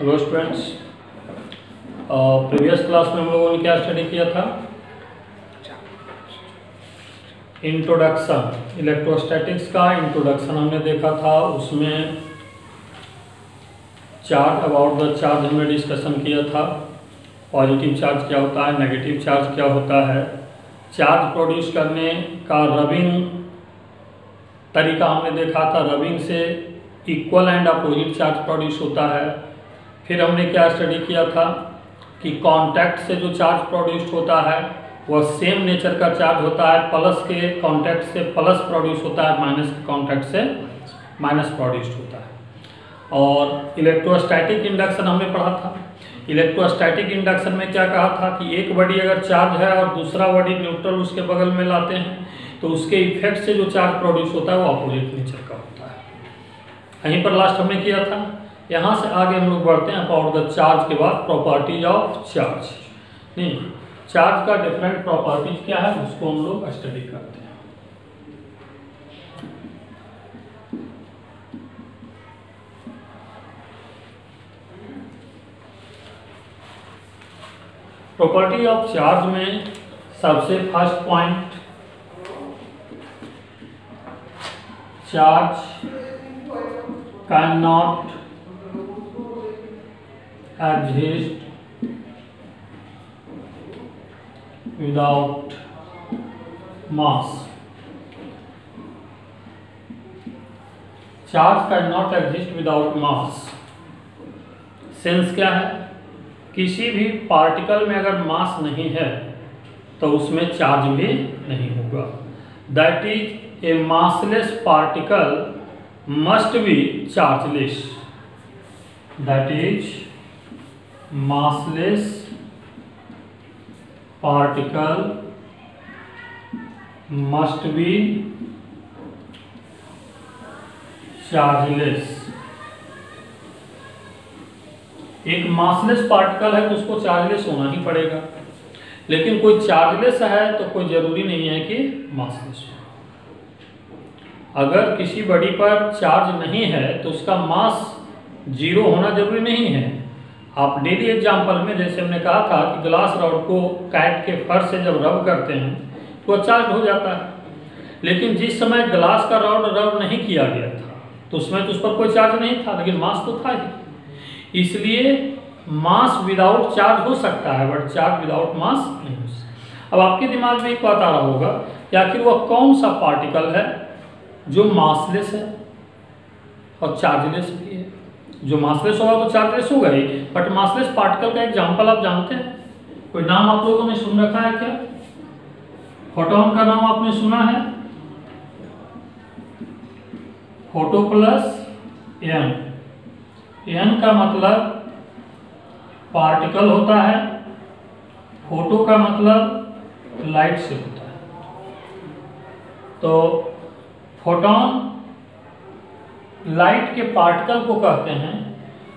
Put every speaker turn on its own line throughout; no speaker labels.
Hello students, previous class में हम लोगों ने क्या स्टडी किया था? इंट्रोडक्शन, इलेक्ट्रोस्टैटिक्स का इंट्रोडक्शन हमने देखा था। उसमें चार्ज, अबाउट द चार्ज हमने डिस्कशन किया था। पॉजिटिव चार्ज क्या होता है, नेगेटिव चार्ज क्या होता है, चार्ज प्रोड्यूस करने का रबिंग तरीका हमने देखा था। रबिंग से equal and opposite charge produce होता है। फिर हमने क्या स्टडी किया था कि कांटेक्ट से जो चार्ज प्रोड्यूस होता है वह सेम नेचर का चार्ज होता है। प्लस के कांटेक्ट से प्लस प्रोड्यूस होता है, माइनस के कांटेक्ट से माइनस प्रोड्यूस होता है। और इलेक्ट्रोस्टैटिक इंडक्शन हमने पढ़ा था। इलेक्ट्रोस्टैटिक इंडक्शन में क्या कहा था कि एक बॉडी अगर चार्ज है और दूसरा बॉडी न्यूट्रल उसके बगल में लाते हैं तो उसके इफेक्ट से जो चार्ज प्रोड्यूस होता है वो अपोजिट नेचर का होता है। यहीं पर लास्ट हमने किया था। यहाँ से आगे हम लोग बढ़ते हैं अबाउट द चार्ज के बाद प्रॉपर्टीज ऑफ चार्ज। नहीं, चार्ज का डिफरेंट प्रॉपर्टीज क्या है उसको हम लोग स्टडी करते हैं। प्रॉपर्टी ऑफ चार्ज में सबसे first point, charge can not exist without mass। Charge can not exist without mass. Sense क्या है? किसी भी पार्टिकल में अगर मास नहीं है तो उसमें चार्ज भी नहीं होगा। That is a massless particle must be chargeless. That is massless particle must be chargeless। एक मासलेस पार्टिकल है तो उसको चार्जलेस होना ही पड़ेगा, लेकिन कोई चार्जलेस है तो कोई जरूरी नहीं है कि मासलेस हो। अगर किसी बॉडी पर चार्ज नहीं है तो उसका मास जीरो होना जरूरी नहीं है। आप डेली एग्जाम्पल में जैसे हमने कहा था कि ग्लास रॉड को कैट के फर से जब रब करते हैं तो चार्ज हो जाता है, लेकिन जिस समय ग्लास का रॉड रब नहीं किया गया था तो उसमें तो उस पर कोई चार्ज नहीं था, लेकिन मास तो था ही। इसलिए मास विदाउट चार्ज हो सकता है बट चार्ज विदाउट मास नहीं हो सकता। अब आपके दिमाग में एक बात आ रहा होगा कि आखिर वह कौन सा पार्टिकल है जो मासलेस है और चार्जलेस भी है। जो मासलेस होगा तो चार्जलेस होगा ही, बट मासलेस पार्टिकल का एग्जांपल आप जानते हैं? कोई नाम आप लोगों ने सुन रखा है क्या? फोटोन का नाम आपने सुना है? Photo plus N. एन का मतलब पार्टिकल होता है, फोटो का मतलब लाइट से होता है। तो फोटोन लाइट के पार्टिकल को कहते हैं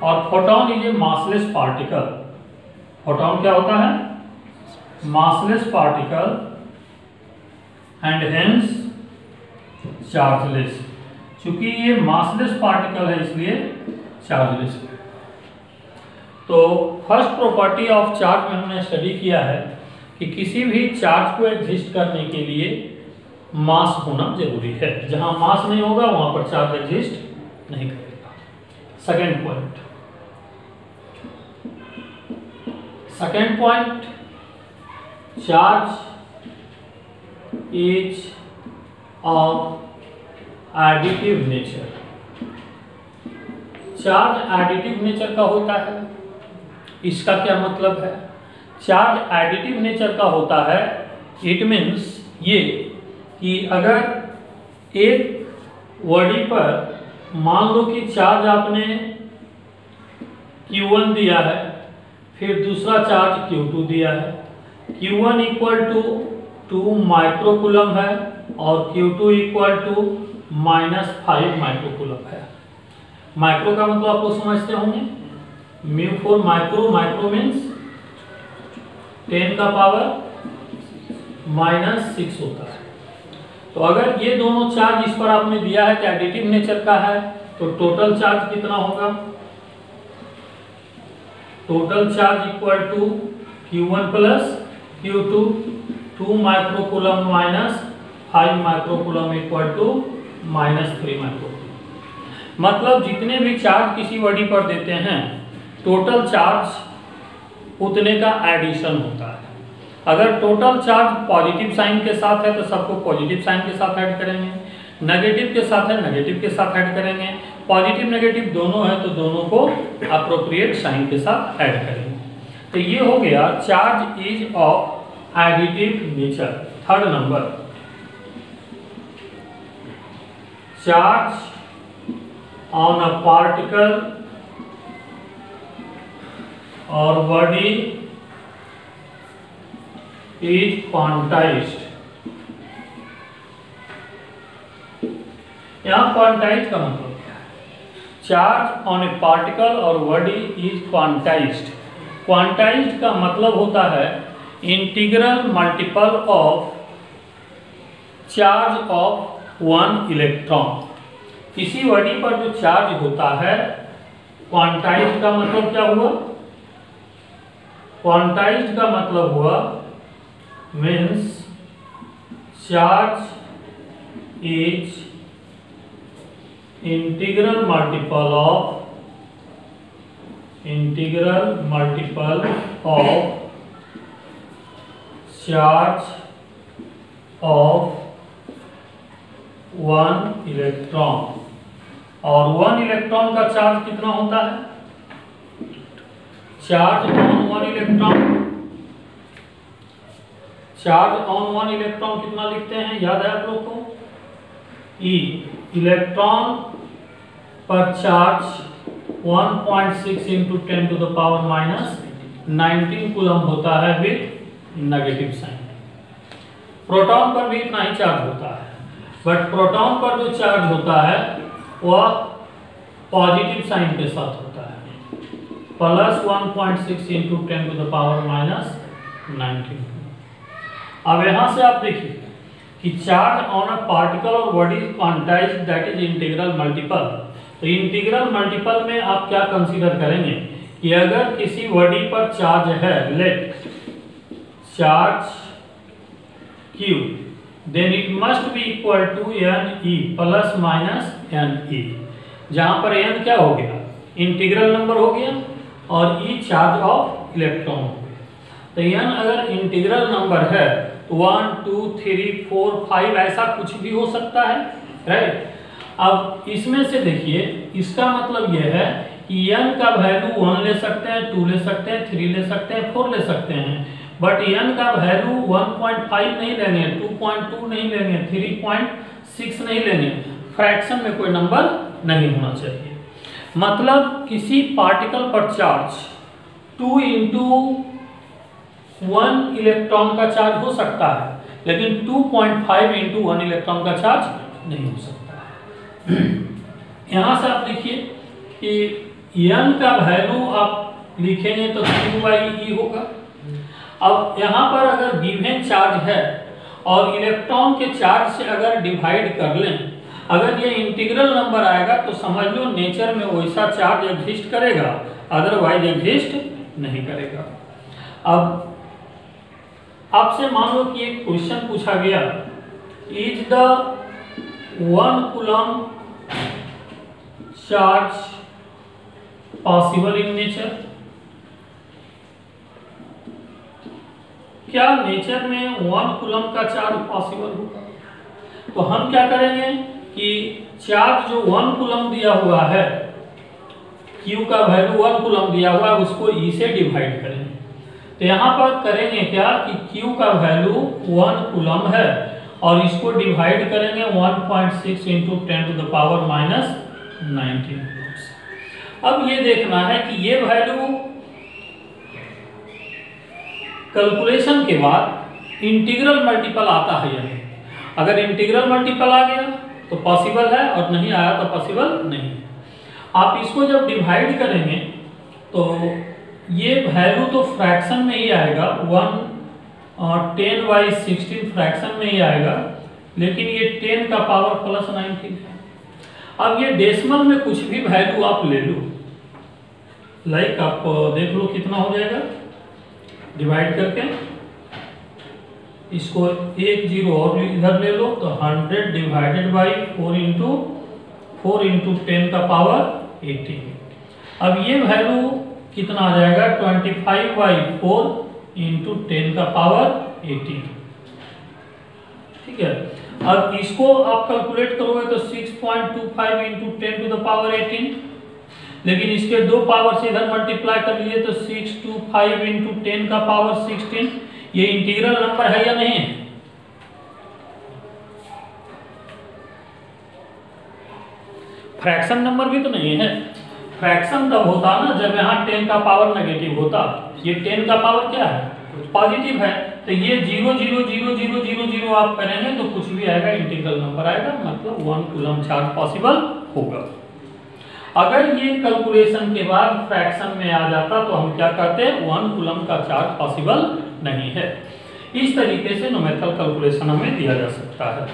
और photon is a massless particle. Photon क्या होता है? Massless particle and hence chargeless. चूंकि ये मासलेस पार्टिकल है इसलिए चार्जलेस है। तो फर्स्ट प्रॉपर्टी ऑफ चार्ज में हमने स्टडी किया है कि किसी भी चार्ज को एग्जिस्ट करने के लिए मास होना जरूरी है। जहां मास नहीं होगा वहां पर चार्ज एग्जिस्ट नहीं करेगा। Second point, charge is of additive nature. Charge additive nature का होता है। इसका क्या मतलब है? चार्ज एडिटिव नेचर का होता है, इट मीन्स ये कि अगर एक बॉडी पर मान लो कि चार्ज आपने Q1 दिया है, फिर दूसरा चार्ज Q2 दिया है। Q1 इक्वल टू 2 माइक्रोकूलम है और Q2 इक्वल टू -5 माइक्रोकूलम है। माइक्रो का मतलब आपको समझते होंगे, mu for micro. Micro means 10 का पावर -6 होता है। तो अगर ये दोनों चार्ज इस पर आपने दिया है कि एडिटिव नेचर का है तो टोटल चार्ज कितना होगा? Total charge equal to Q1 plus Q2, 2 microcoulomb minus 5 microcoulomb equal to -3 microcoulomb. मतलब जितने भी चार्ज किसी बॉडी पर देते हैं टोटल चार्ज उतने का एडिशन होता है। अगर टोटल चार्ज पॉजिटिव साइन के साथ है तो सबको पॉजिटिव साइन के साथ ऐड करेंगे, नेगेटिव के साथ है नेगेटिव के साथ ऐड करेंगे, पॉजिटिव नेगेटिव दोनों है तो दोनों को अप्रोप्रिएट साइन के साथ ऐड करेंगे। तो ये हो गया charge is of additive nature. Third number, charge on a particle और बॉडी इज क्वांटाइज्ड। यहां क्वांटाइज का मतलब क्या है? चार्ज ऑन ए पार्टिकल और बॉडी इज क्वांटाइज्ड। क्वांटाइज्ड का मतलब होता है integral multiple of charge of 1 electron. किसी बॉडी पर जो चार्ज होता है, क्वांटाइज्ड का मतलब क्या हुआ? क्वांटाइज्ड का मतलब हुआ means charge is integral multiple of charge of 1 electron. और 1 इलेक्ट्रॉन का चार्ज कितना होता है? Charge on 1 electron, charge on 1 electron कितना लिखते हैं, याद है आप लोग को? E इलेक्ट्रॉन पर charge 1.6 into 10 to the power -19 coulomb होता है विद नेगेटिव साइन। प्रोटॉन पर भी इतना ही चार्ज होता है, बट प्रोटॉन पर जो चार्ज होता है वह पॉजिटिव साइन के साथ होता है, plus 1.6 into 10 to the power -19। अब यहां से आप देखिए कि चार्ज ऑन अ पार्टिकल और body quantized that is integral multiple. तो इंटीग्रल मल्टीपल में आप क्या कंसीडर करेंगे कि अगर किसी बॉडी पर चार्ज है, let charge Q, then it must be equal to NE plus minus NE, जहां पर N क्या हो गया? इंटीग्रल नंबर हो गया और E चार्ज ऑफ इलेक्ट्रॉन हो गया। तो N अगर इंटीग्रल नंबर है तो 1 2 3 4 5 ऐसा कुछ भी हो सकता है, राइट। अब इसमें से देखिए, इसका मतलब यह है कि n का वैल्यू 1 ले सकते हैं, 2 ले सकते हैं, 3 ले सकते हैं, 4 ले सकते हैं, बट n का वैल्यू 1.5 नहीं लेंगे, 2.2 नहीं लेंगे, 3.6 नहीं लेंगे। फ्रैक्शन में कोई नंबर नहीं होना चाहिए। मतलब किसी पार्टिकल पर चार्ज 2 इंटू 1 इलेक्ट्रॉन का चार्ज हो सकता है, लेकिन 2.5 इंटू 1 इलेक्ट्रॉन का चार्ज नहीं हो सकता है। यहां से आप देखिए कि n का वैल्यू आप लिखेंगे तो Q/E होगा। अब यहां पर अगर गिवन चार्ज है और इलेक्ट्रॉन के चार्ज से अगर डिवाइड कर लें, अगर ये इंटीग्रल नंबर आएगा तो समझ लो नेचर में वैसा चार्ज एग्जिस्ट करेगा, अदरवाइज एग्जिस्ट नहीं करेगा। अब आपसे मान लो कि एक क्वेश्चन पूछा गया, is the 1 coulomb charge possible in nature? क्या नेचर में 1 कूलम का चार्ज पॉसिबल होगा? तो हम क्या करेंगे कि चार्ज जो 1 कूलम दिया हुआ है, Q का वैल्यू 1 कूलम दिया हुआ है, उसको E से डिवाइड करेंगे। तो यहाँ पर करेंगे क्या कि Q का वैल्यू 1 कूलम है और इसको डिवाइड करेंगे 1.6 इंटू 10 टू द पावर -19। अब ये देखना है कि ये वैल्यू कैलकुलेशन के बाद इंटीग्रल मल्टीपल आता है या नहीं। अगर इंटीग्रल मल्टीपल आ गया तो पॉसिबल है और नहीं आया तो पॉसिबल नहीं। आप इसको जब डिवाइड करेंगे तो ये वैल्यू तो फ्रैक्शन में ही आएगा, 10/16 फ्रैक्शन में ही आएगा, लेकिन ये 10 का पावर +19 है। अब ये डेसिमल में कुछ भी वैल्यू आप ले लो, लाइक आप देख लो कितना हो जाएगा डिवाइड करके, इसको एक जीरो और इधर ले लो तो 100 डिवाइडेड बाई 4 इंटू 10 का पावर 18। अब ये वैल्यू कितना आ जाएगा 25 बाई 4 इंटू 10 का पावर 18। ठीक है, अब इसको आप कैलकुलेट करोगे तो 6.25 इंटू 10 टू द पावर 18, लेकिन इसके दो पावर से इधर मल्टीप्लाई कर लीजिए तो 625 इंटू 10 का पावर 16। ये इंटीग्रल नंबर है या नहीं है? फ्रैक्शन नंबर भी तो नहीं है। फ्रैक्शन तब होता ना जब यहाँ 10 का पावर नेगेटिव होता। ये 10 का पावर क्या है? पॉजिटिव है, तो ये 0 0 0 0 0 0 आप करेंगे तो कुछ भी आएगा, इंटीग्रल नंबर आएगा, मतलब 1 कूलम चार्ज पॉसिबल होगा। अगर ये कैलकुलेशन के बाद फ्रैक्शन में आ जाता तो हम क्या कहते हैं 1 कूलम का चार्ज पॉसिबल नहीं है। इस तरीके से न्यूमेरिकल कैलकुलेशन हमें दिया जा सकता है।